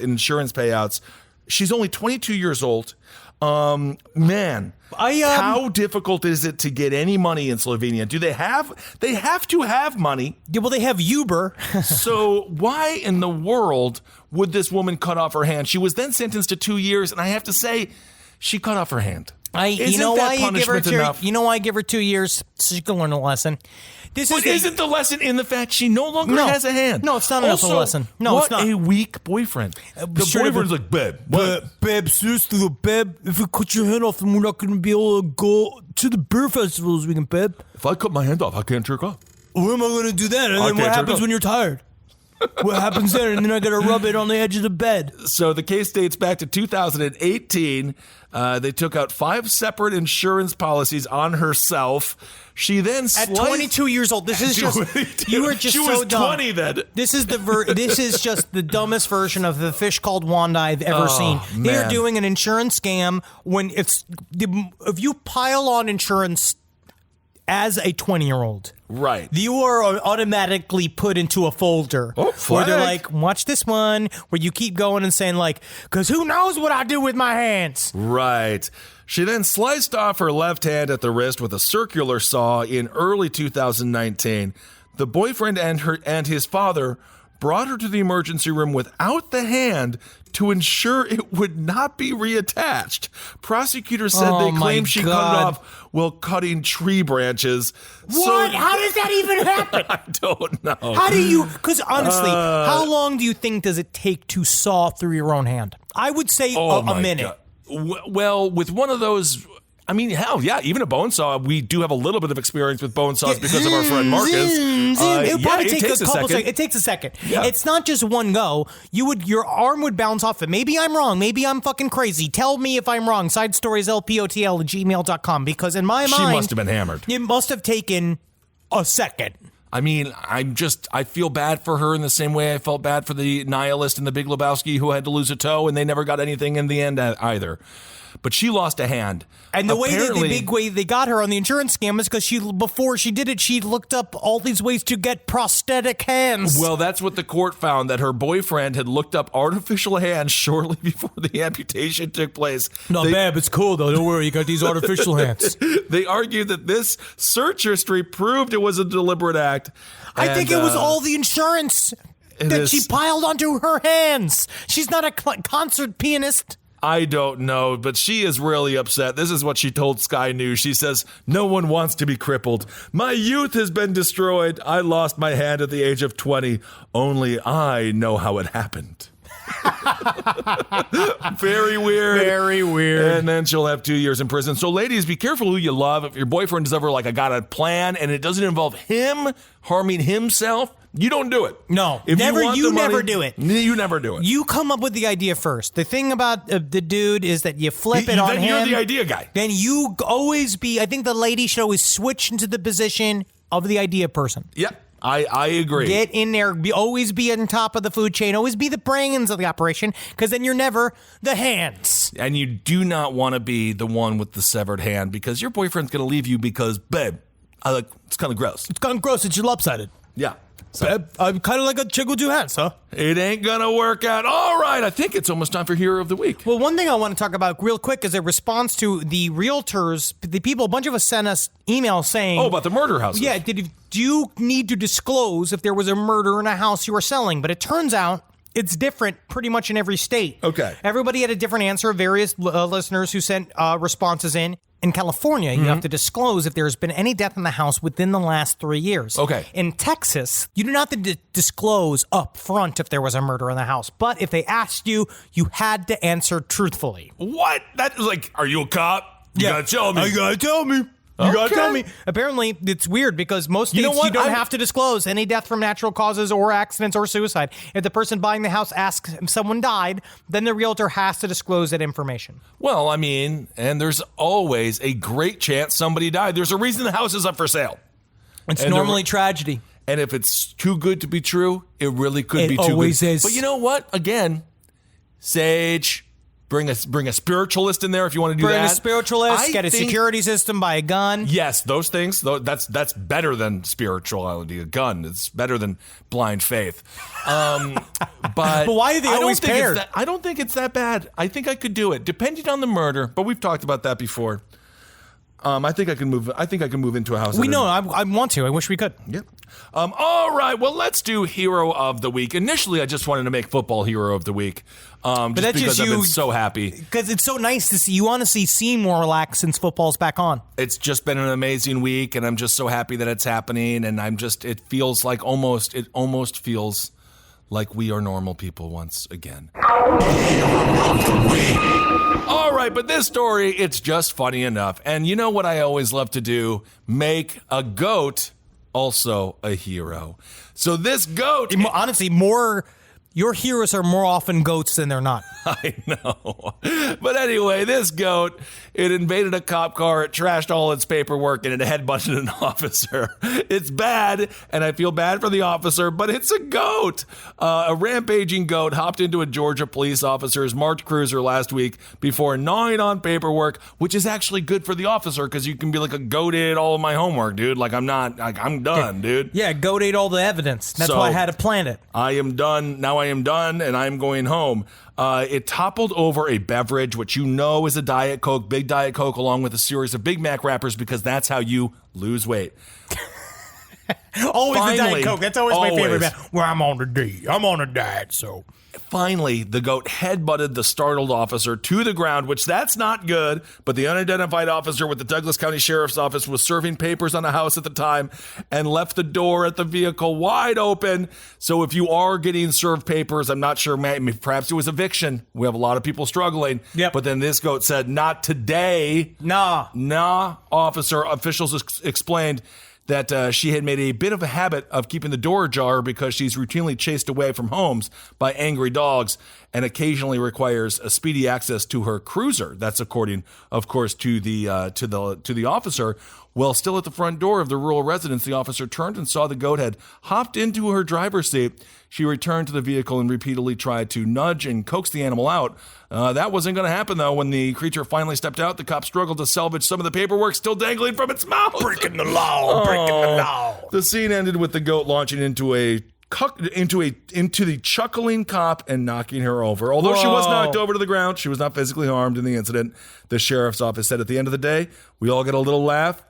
in insurance payouts. She's only 22 years old. Man, how difficult is it to get any money in Slovenia? They have to have money. Yeah, well, they have Uber. So why in the world would this woman cut off her hand? She was then sentenced to 2 years, and I have to say, she cut off her hand. You know why I give her 2 years? So she can learn a lesson. Isn't the lesson in the fact she no longer has a hand? No, it's not enough of a lesson. No, it's not. What a weak boyfriend. The boyfriend's like, babe, babe, seriously, babe, if you cut your hand off, then we're not going to be able to go to the beer festival this weekend, babe. If I cut my hand off, I can't jerk off. Where am I going to do that? And then what happens when you're tired? What happens there? And then I got to rub it on the edge of the bed. So the case dates back to 2018. They took out 5 separate insurance policies on herself. She then at 22 years old. This is just you were just she so was dumb. 20 then. This is this is just the dumbest version of the fish called Wanda I've ever seen. They are doing an insurance scam when if you pile on insurance as a 20-year-old. Right. You are automatically put into a folder where they're like, watch this one, where you keep going and saying like, because who knows what I do with my hands. Right. She then sliced off her left hand at the wrist with a circular saw in early 2019. The boyfriend and his father brought her to the emergency room without the hand to ensure it would not be reattached. Prosecutors said they claimed she cut it off while cutting tree branches. What? How does that even happen? I don't know. How do you, because honestly, how long do you think does it take to saw through your own hand? I would say a minute. God. Well, with one of those, I mean, hell, yeah, even a bone saw. We do have a little bit of experience with bone saws because of our friend Marcus. It probably takes a couple seconds. It takes a second. Yeah. It's not just one go. Your arm would bounce off it. Maybe I'm wrong. Maybe I'm fucking crazy. Tell me if I'm wrong. SideStoriesLPOTL@gmail.com. Because in my mind, she must have been hammered. It must have taken a second. I mean, I feel bad for her in the same way I felt bad for the nihilist in The Big Lebowski who had to lose a toe and they never got anything in the end either. But she lost a hand. And the big way they got her on the insurance scam is because before she did it, she looked up all these ways to get prosthetic hands. Well, that's what the court found, that her boyfriend had looked up artificial hands shortly before the amputation took place. No, babe, it's cool though. Don't worry, you got these artificial hands. They argued that this search history proved it was a deliberate act. I think it was all the insurance that she piled onto her hands. She's not a concert pianist. I don't know, but she is really upset. This is what she told Sky News. She says, "No one wants to be crippled. My youth has been destroyed. I lost my hand at the age of 20. Only I know how it happened." Very weird. Very weird. And then she'll have 2 years in prison. So ladies, be careful who you love. If your boyfriend is ever like, I got a plan, and it doesn't involve him harming himself, you don't do it. No, if never. You never do it. You never do it. You come up with the idea first. The thing about the dude is that you flip it on him. Then you're the idea guy. Then you always be. I think the lady should always switch into the position of the idea person. Yep. I agree. Get in there. Always be on top of the food chain. Always be the brains of the operation, because then you're never the hands. And you do not want to be the one with the severed hand, because your boyfriend's going to leave you because, babe, it's kind of gross. It's kind of gross. It's lopsided. Yeah. Babe, I'm kind of like a chick with two hands, huh? It ain't going to work out. All right. I think it's almost time for Hero of the Week. Well, one thing I want to talk about real quick is a response to the realtors, the people, a bunch of us sent us emails saying... Oh, about the murder houses. Yeah. Do you need to disclose if there was a murder in a house you were selling? But it turns out it's different pretty much in every state. Okay. Everybody had a different answer. Various listeners who sent responses in. In California, you have to disclose if there's been any death in the house within the last 3 years. Okay. In Texas, you do not have to disclose up front if there was a murder in the house. But if they asked you, you had to answer truthfully. What? That is like, are you a cop? You gotta tell me. You gotta tell me. You gotta tell me. Apparently, it's weird because most states you don't have to disclose any death from natural causes or accidents or suicide. If the person buying the house asks if someone died, then the realtor has to disclose that information. Well, I mean, and there's always a great chance somebody died. There's a reason the house is up for sale. It's normally tragedy. And if it's too good to be true, it really could be too good. It always is. But you know what? Again, Sage, Bring a spiritualist in there if you want to do that. Bring a spiritualist, get a security system, buy a gun. Yes, those things. That's better than spirituality. A gun. It's better than blind faith. But why are they always paired? I don't think it's that bad. I think I could do it, depending on the murder. But we've talked about that before. I think I can move. I think I can move into a house. We know. I want to. I wish we could. Yep. All right. Well, let's do Hero of the Week. Initially, I just wanted to make football Hero of the Week. But that's because I've been so happy. Because it's so nice to see. You honestly seem more relaxed since football's back on. It's just been an amazing week, and I'm just so happy that it's happening. And it feels like it almost feels like we are normal people once again. All right, but this story, it's just funny enough. And you know what I always love to do? Make a goat also a hero. So this goat... Honestly, your heroes are more often goats than they're not. I know. But anyway, this goat, it invaded a cop car, it trashed all its paperwork, and it headbutted an officer. It's bad, and I feel bad for the officer, but it's a goat. A rampaging goat hopped into a Georgia police officer's March Cruiser last week before gnawing on paperwork, which is actually good for the officer because you can be like, a goat ate all of my homework, dude. Like, I'm done, dude. Yeah, goat ate all the evidence. That's why I had to plan it. I am done. Now I am done, and I'm going home. It toppled over a beverage, which you know is a Diet Coke, big Diet Coke, along with a series of Big Mac wrappers, because that's how you lose weight. Always the Diet Coke. That's always my favorite. Well, I'm on a diet, so... Finally, the goat headbutted the startled officer to the ground, which that's not good, but the unidentified officer with the Douglas County Sheriff's Office was serving papers on a house at the time and left the door at the vehicle wide open. So if you are getting served papers, I'm not sure, perhaps it was eviction. We have a lot of people struggling. Yep. But then this goat said, not today. Nah, officer. Officials explained that she had made a bit of a habit of keeping the door ajar because she's routinely chased away from homes by angry dogs and occasionally requires a speedy access to her cruiser. That's according, of course, to the officer. Well, still at the front door of the rural residence, the officer turned and saw the goat had hopped into her driver's seat. She returned to the vehicle and repeatedly tried to nudge and coax the animal out. That wasn't going to happen, though. When the creature finally stepped out, the cop struggled to salvage some of the paperwork still dangling from its mouth. Breaking the law. The scene ended with the goat launching into the chuckling cop and knocking her over. Although she was knocked over to the ground, she was not physically harmed in the incident. The sheriff's office said at the end of the day, we all get a little laugh,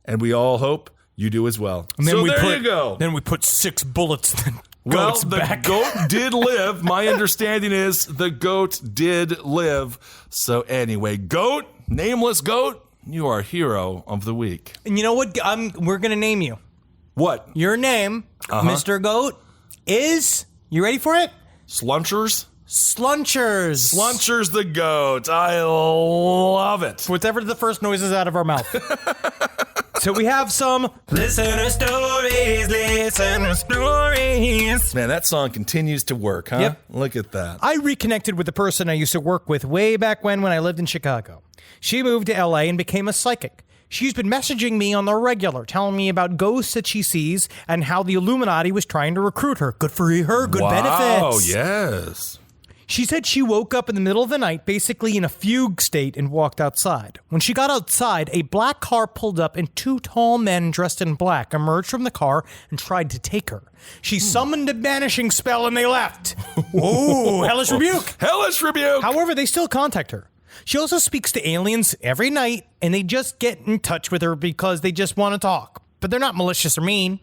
and we all hope you do as well. And then you go. Then we put 6 bullets. Well, the goat did live. My understanding is the goat did live. So anyway, goat, nameless goat, you are hero of the week. And you know what? We're going to name you. What? Your name, Mr. Goat, is, you ready for it? Slunchers? Slunchers. Slunchers the goat. I love it. Whatever the first noise is out of our mouth. So we have some listener stories. Man, that song continues to work, huh? Yep. Look at that. I reconnected with the person I used to work with way back when I lived in Chicago. She moved to LA and became a psychic. She's been messaging me on the regular, telling me about ghosts that she sees and how the Illuminati was trying to recruit her. Good for her, good benefits. Oh, yes. She said she woke up in the middle of the night, basically in a fugue state, and walked outside. When she got outside, a black car pulled up and 2 tall men dressed in black emerged from the car and tried to take her. She summoned a banishing spell and they left. Ooh, hellish rebuke. Hellish rebuke. However, they still contact her. She also speaks to aliens every night, and they just get in touch with her because they just want to talk. But they're not malicious or mean.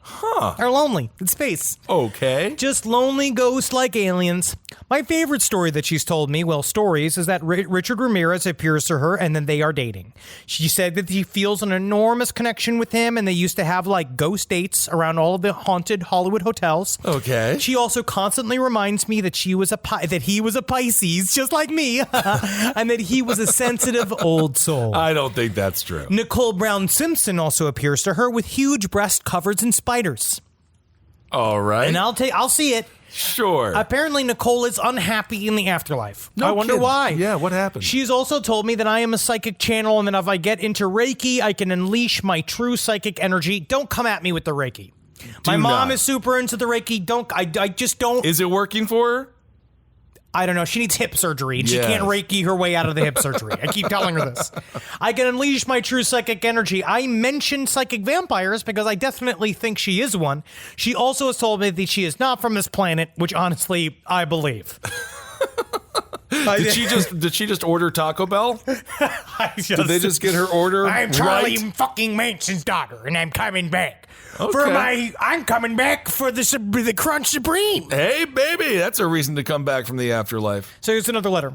They're lonely. It's space. Okay. Just lonely ghosts like aliens. My favorite story that she's told me, stories, is that Richard Ramirez appears to her and then they are dating. She said that she feels an enormous connection with him and they used to have ghost dates around all of the haunted Hollywood hotels. Okay. She also constantly reminds me that he was a Pisces, just like me, and that he was a sensitive old soul. I don't think that's true. Nicole Brown Simpson also appears to her with huge breast coverts and spiders. All right. And I'll see it. Sure. Apparently, Nicole is unhappy in the afterlife. No I wonder kidding. why. Yeah, what happened? She's also told me that I am a psychic channel and that if I get into Reiki, I can unleash my true psychic energy. Don't come at me with the Reiki. My mom is super into the Reiki. I just don't. Is it working for her? I don't know. She needs hip surgery. And She Yes. can't Reiki her way out of the hip surgery. I keep telling her this. I can unleash my true psychic energy. I mentioned psychic vampires because I definitely think she is one. She also has told me that she is not from this planet, which honestly, I believe. Did she just order Taco Bell? Did they just get her order? I'm Charlie right? fucking Manson's daughter, and I'm coming back. Okay. I'm coming back for the Crunch Supreme. Hey, baby, that's a reason to come back from the afterlife. So here's another letter.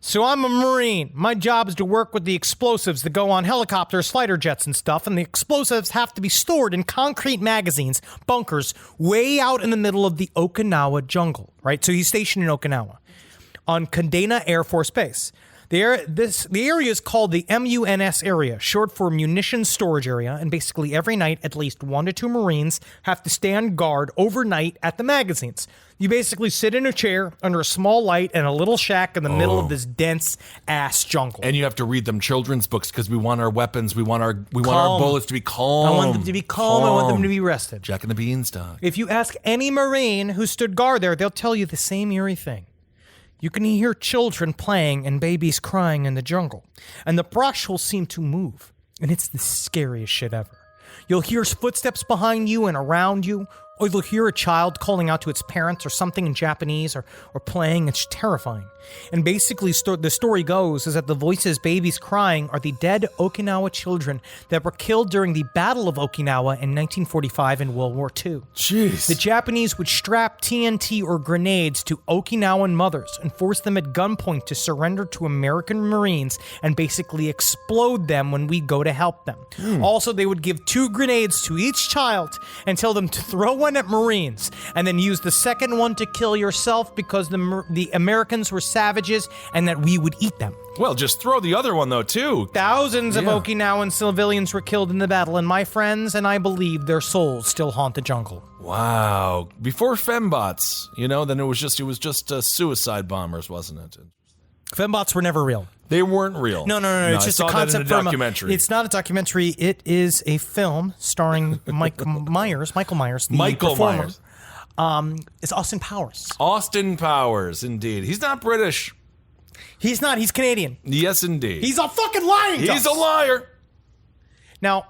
So I'm a Marine. My job is to work with the explosives that go on helicopters, fighter jets, and stuff, and the explosives have to be stored in concrete magazines, bunkers, way out in the middle of the Okinawa jungle, right? So he's stationed in Okinawa on Kadena Air Force Base. The area is called the MUNS area, short for Munitions Storage Area, and basically every night at least 1 to 2 Marines have to stand guard overnight at the magazines. You basically sit in a chair under a small light in a little shack in the middle of this dense ass jungle. And you have to read them children's books because we want our weapons, we want our bullets to be calm. I want them to be calm. I want them to be rested. Jack and the Beanstalk. If you ask any Marine who stood guard there, they'll tell you the same eerie thing. You can hear children playing and babies crying in the jungle, and the brush will seem to move, and it's the scariest shit ever. You'll hear footsteps behind you and around you, or you'll hear a child calling out to its parents or something in Japanese or playing. It's terrifying. And basically, the story goes is that the voices babies crying are the dead Okinawa children that were killed during the Battle of Okinawa in 1945 in World War II. Jeez. The Japanese would strap TNT or grenades to Okinawan mothers and force them at gunpoint to surrender to American Marines and basically explode them when we go to help them. Also, they would give 2 grenades to each child and tell them to throw one at Marines and then use the second one to kill yourself because the Americans were savages and that we would eat them. Well, just throw the other one, though, too. Thousands of Okinawan civilians were killed in the battle, and my friends and I believe their souls still haunt the jungle. Wow. Before fembots, then it was just suicide bombers, wasn't it? Fembots were never real. They weren't real. No. It's just a concept from a documentary. It's not a documentary. It is a film starring Michael Myers, the performer. It's Austin Powers. Austin Powers, indeed. He's not British. He's not. He's Canadian. Yes, indeed. He's a fucking lying. He's a liar. Now,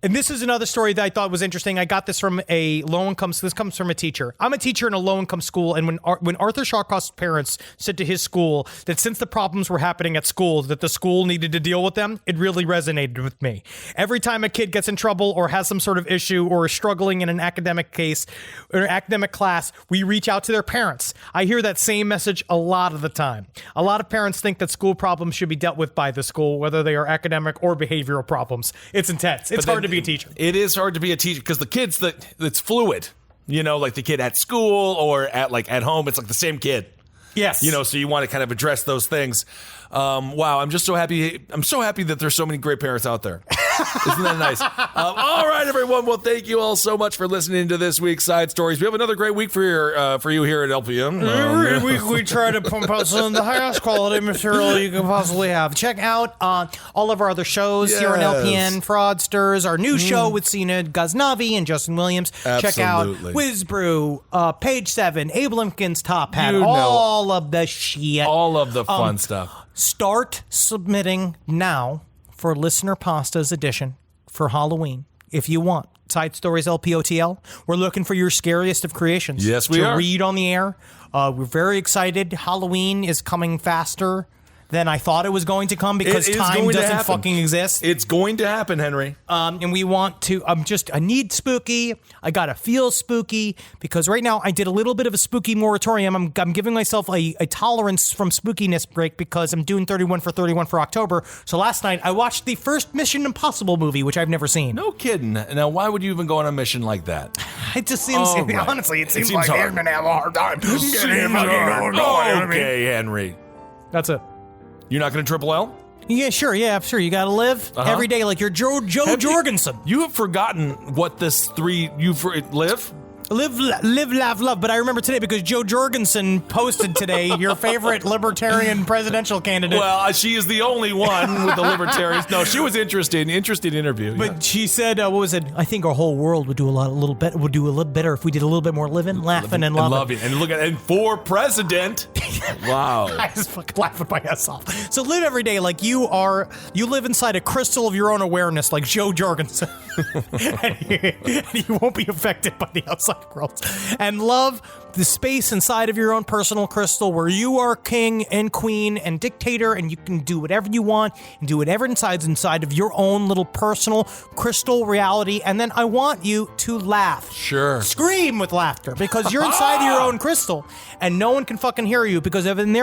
and this is another story that I thought was interesting. I got this from a low-income. This comes from a teacher. I'm a teacher in a low-income school, and when Arthur Shawcross's parents said to his school that since the problems were happening at school, that the school needed to deal with them, it really resonated with me. Every time a kid gets in trouble or has some sort of issue or is struggling in an academic case or an academic class, we reach out to their parents. I hear that same message a lot of the time. A lot of parents think that school problems should be dealt with by the school, whether they are academic or behavioral problems. It's intense. It's hard to be a teacher. It is hard to be a teacher because the kids it's fluid. Like the kid at school or at home, it's like the same kid. Yes. So you want to kind of address those things. Wow, I'm just so happy. I'm so happy that there's so many great parents out there. Isn't that nice? All right, everyone. Well, thank you all so much for listening to this week's Side Stories. We have another great week for you here at LPM. Every week we try to pump out some of the highest quality material you can possibly have. Check out all of our other shows here on LPN, Fraudsters, our new show with Sina Ghaznavi and Justin Williams. Check out Whiz Brew, Page 7, Abe Lincoln's Top Hat, all of the shit. All of the fun stuff. Start submitting now for Listener Pasta's edition for Halloween, if you want. Side Stories LPOTL. We're looking for your scariest of creations. Yes, we are. To read on the air. We're very excited. Halloween is coming faster than I thought it was going to come because time doesn't fucking exist. It's going to happen, Henry. And we want to, I need spooky. I gotta feel spooky because right now I did a little bit of a spooky moratorium. I'm giving myself a tolerance from spookiness break because I'm doing 31 for October. So last night I watched the first Mission Impossible movie, which I've never seen. No kidding. Now, why would you even go on a mission like that? It just seems, honestly, it seems like they're gonna have a hard time. Okay, Henry. That's it. You're not going to triple L? Yeah, sure. You got to live every day like you're Joe Jorgensen. You have forgotten what this live? Live, laugh, love. But I remember today because Joe Jorgensen posted today, your favorite libertarian presidential candidate. Well, she is the only one with the libertarians. No, she was interesting interview. But she said, what was it? I think our whole world would do a little better if we did a little bit more living, laughing, and loving. And for president. Wow. I was fucking laughing my ass off. So live every day like you live inside a crystal of your own awareness, like Joe Jorgensen. and you won't be affected by the outside world. And love the space inside of your own personal crystal where you are king and queen and dictator, and you can do whatever you want and do whatever inside of your own little personal crystal reality. And then I want you to laugh. Sure. Scream with laughter because you're inside of your own crystal and no one can fucking hear you because they're in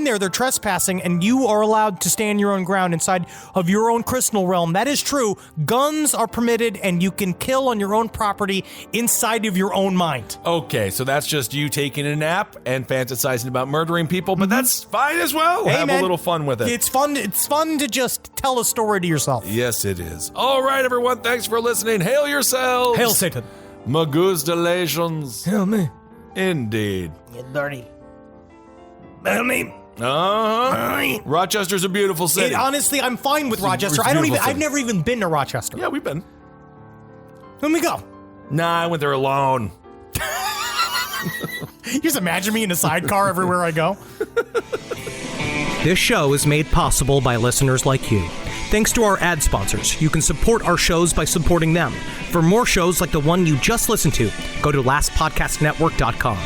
there, they're trespassing, and you are allowed to stand your own ground inside of your own crystal realm. That is true. Guns are permitted and you can kill on your own property inside of your own mind. Okay, so that's just you taking a nap and fantasizing about murdering people, but that's fine as well. Hey, Have man, a little fun with it. It's fun to just tell a story to yourself. Yes, it is. All right, everyone, thanks for listening. Hail yourselves. Hail Satan. Magustalations. Hail me. Indeed. You dirty. Hail me. Rochester's a beautiful city. Honestly, I'm fine with It's a Rochester. beautiful city. I've never even been to Rochester. Yeah, we've been. Let me go. Nah, I went there alone. You just imagine me in a sidecar everywhere I go. This show is made possible by listeners like you. Thanks to our ad sponsors, you can support our shows by supporting them. For more shows like the one you just listened to, go to lastpodcastnetwork.com.